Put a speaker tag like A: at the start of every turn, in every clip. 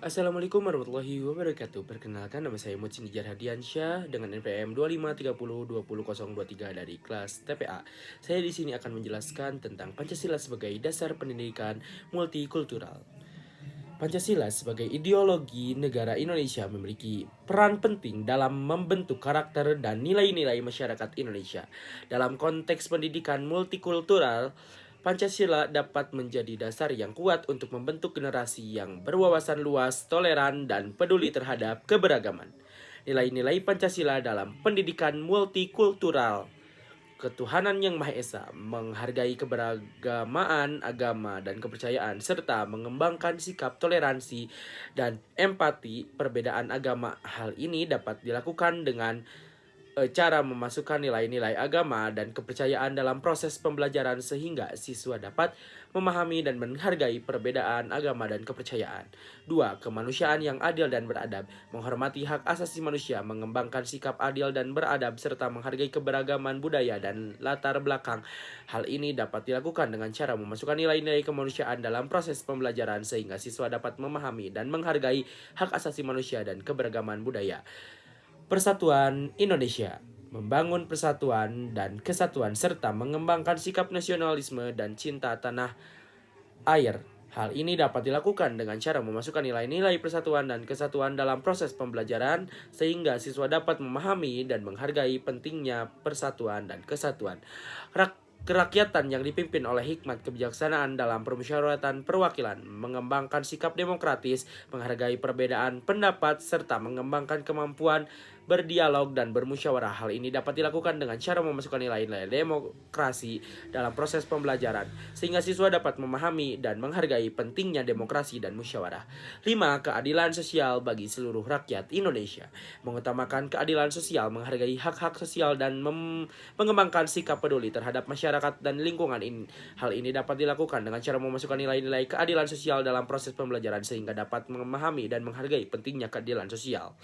A: Assalamualaikum warahmatullahi wabarakatuh. Perkenalkan, nama saya Muhsin Nijar Hadiansyah dengan NPM 25302023 dari kelas TPA. Saya di sini akan menjelaskan tentang Pancasila sebagai dasar pendidikan multikultural. Pancasila sebagai ideologi negara Indonesia memiliki peran penting dalam membentuk karakter dan nilai-nilai masyarakat Indonesia. Dalam konteks pendidikan multikultural, Pancasila dapat menjadi dasar yang kuat untuk membentuk generasi yang berwawasan luas, toleran, dan peduli terhadap keberagaman. Nilai-nilai Pancasila dalam pendidikan multikultural: ketuhanan yang Maha Esa, menghargai keberagamaan agama dan kepercayaan, serta mengembangkan sikap toleransi dan empati perbedaan agama. Hal ini dapat dilakukan dengan cara memasukkan nilai-nilai agama dan kepercayaan dalam proses pembelajaran sehingga siswa dapat memahami dan menghargai perbedaan agama dan kepercayaan. 2. Kemanusiaan yang adil dan beradab, menghormati hak asasi manusia, mengembangkan sikap adil dan beradab, serta menghargai keberagaman budaya dan latar belakang. Hal ini dapat dilakukan dengan cara memasukkan nilai-nilai kemanusiaan dalam proses pembelajaran sehingga siswa dapat memahami dan menghargai hak asasi manusia dan keberagaman budaya. Persatuan Indonesia, membangun persatuan dan kesatuan serta mengembangkan sikap nasionalisme dan cinta tanah air. Hal ini dapat dilakukan dengan cara memasukkan nilai-nilai persatuan dan kesatuan dalam proses pembelajaran sehingga siswa dapat memahami dan menghargai pentingnya persatuan dan kesatuan. Kerakyatan yang dipimpin oleh hikmat kebijaksanaan dalam permusyawaratan perwakilan, mengembangkan sikap demokratis, menghargai perbedaan pendapat, serta mengembangkan kemampuan berdialog dan bermusyawarah. Hal ini dapat dilakukan dengan cara memasukkan nilai-nilai demokrasi dalam proses pembelajaran, sehingga siswa dapat memahami dan menghargai pentingnya demokrasi dan musyawarah. 5. Keadilan sosial bagi seluruh rakyat Indonesia, mengutamakan keadilan sosial, menghargai hak-hak sosial, dan mengembangkan sikap peduli terhadap masyarakat dan lingkungan. Hal ini dapat dilakukan dengan cara memasukkan nilai-nilai keadilan sosial dalam proses pembelajaran sehingga dapat memahami dan menghargai pentingnya keadilan sosial.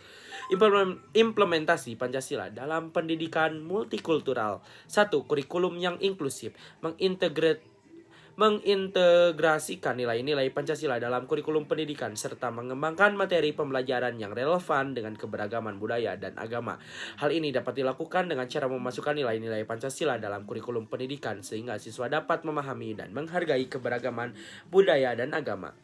A: Implementasi Pancasila dalam pendidikan multikultural. 1. Kurikulum yang inklusif, mengintegrasikan nilai-nilai Pancasila dalam kurikulum pendidikan serta mengembangkan materi pembelajaran yang relevan dengan keberagaman budaya dan agama. Hal ini dapat dilakukan dengan cara memasukkan nilai-nilai Pancasila dalam kurikulum pendidikan sehingga siswa dapat memahami dan menghargai keberagaman budaya dan agama.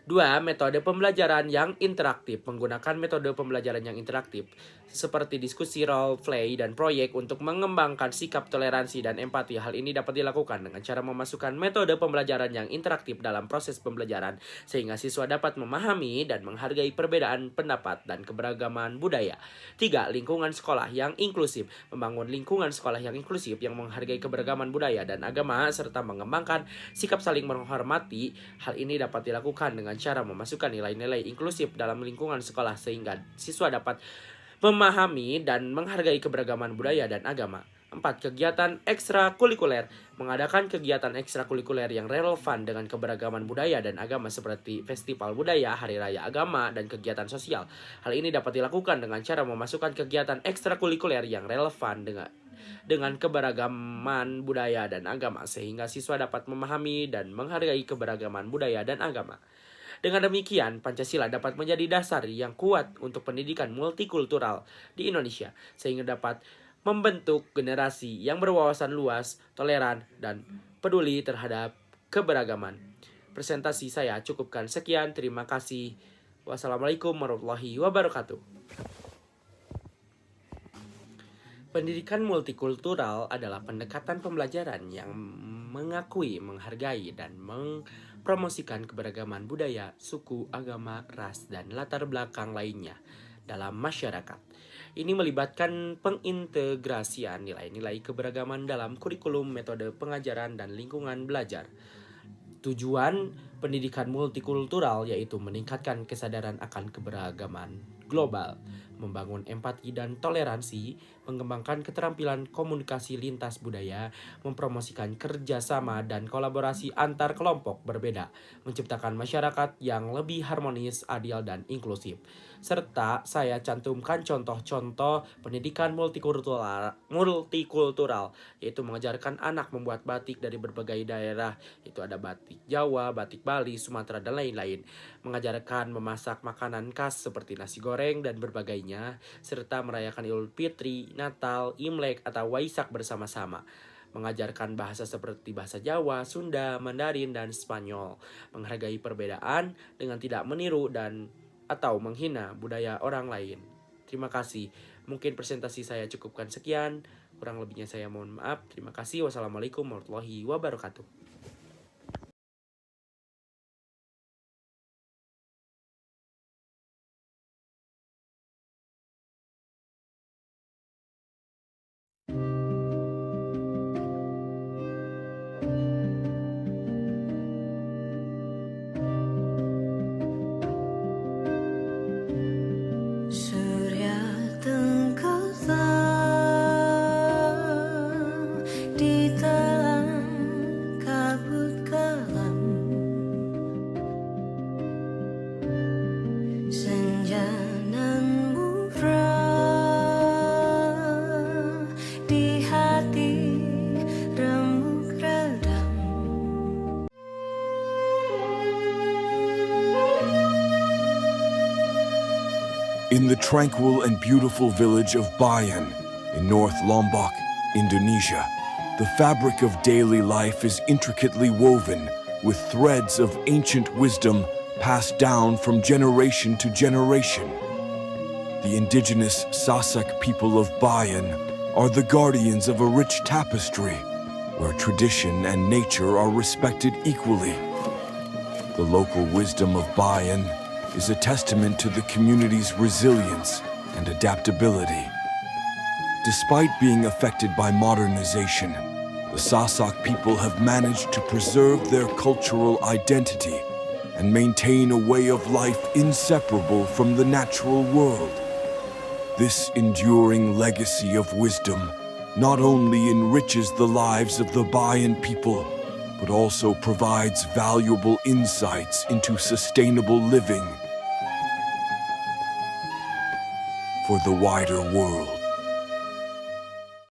A: 2. Metode pembelajaran yang interaktif, menggunakan metode pembelajaran yang interaktif seperti diskusi, role play, dan proyek untuk mengembangkan sikap toleransi dan empati. Hal ini dapat dilakukan dengan cara memasukkan metode pembelajaran yang interaktif dalam proses pembelajaran sehingga siswa dapat memahami dan menghargai perbedaan pendapat dan keberagaman budaya. 3. Lingkungan sekolah yang inklusif, membangun lingkungan sekolah yang inklusif yang menghargai keberagaman budaya dan agama serta mengembangkan sikap saling menghormati. Hal ini dapat dilakukan dengan cara memasukkan nilai-nilai inklusif dalam lingkungan sekolah sehingga siswa dapat memahami dan menghargai keberagaman budaya dan agama. 4. Kegiatan ekstrakurikuler, mengadakan kegiatan ekstrakurikuler yang relevan dengan keberagaman budaya dan agama seperti festival budaya, hari raya agama, dan kegiatan sosial. Hal ini dapat dilakukan dengan cara memasukkan kegiatan ekstrakurikuler yang relevan dengan keberagaman budaya dan agama sehingga siswa dapat memahami dan menghargai keberagaman budaya dan agama. Dengan demikian, Pancasila dapat menjadi dasar yang kuat untuk pendidikan multikultural di Indonesia sehingga dapat membentuk generasi yang berwawasan luas, toleran, dan peduli terhadap keberagaman. Presentasi saya cukupkan sekian, terima kasih. Wassalamualaikum warahmatullahi wabarakatuh. Pendidikan multikultural adalah pendekatan pembelajaran yang mengakui, menghargai, dan mempromosikan keberagaman budaya, suku, agama, ras, dan latar belakang lainnya dalam masyarakat. Ini melibatkan pengintegrasian nilai-nilai keberagaman dalam kurikulum, metode pengajaran, dan lingkungan belajar. Tujuan pendidikan multikultural yaitu meningkatkan kesadaran akan keberagaman global, membangun empati dan toleransi, mengembangkan keterampilan komunikasi lintas budaya, mempromosikan kerjasama dan kolaborasi antar kelompok berbeda, menciptakan masyarakat yang lebih harmonis, adil, dan inklusif. Serta saya cantumkan contoh-contoh pendidikan multikultural, yaitu mengajarkan anak membuat batik dari berbagai daerah. Itu ada batik Jawa, batik Bali, Sumatera, dan lain-lain. Mengajarkan memasak makanan khas seperti nasi goreng dan berbagainya, serta merayakan Idul Fitri, Natal, Imlek, atau Waisak bersama-sama. Mengajarkan bahasa seperti bahasa Jawa, Sunda, Mandarin, dan Spanyol. Menghargai perbedaan dengan tidak meniru dan atau menghina budaya orang lain. Terima kasih. Mungkin presentasi saya cukupkan sekian. Kurang lebihnya saya mohon maaf. Terima kasih. Wassalamualaikum warahmatullahi wabarakatuh.
B: Surya tenggelam di telan kabut kelam, senja nan murah di hati remuk redam.
C: In the tranquil and beautiful village of Bayan, in North Lombok, Indonesia, the fabric of daily life is intricately woven with threads of ancient wisdom passed down from generation to generation. The indigenous Sasak people of Bayan are the guardians of a rich tapestry where tradition and nature are respected equally. The local wisdom of Bayan is a testament to the community's resilience and adaptability. Despite being affected by modernization, the Sasak people have managed to preserve their cultural identity and maintain a way of life inseparable from the natural world. This enduring legacy of wisdom not only enriches the lives of the Bayan people, but also provides valuable insights into sustainable living for the wider world.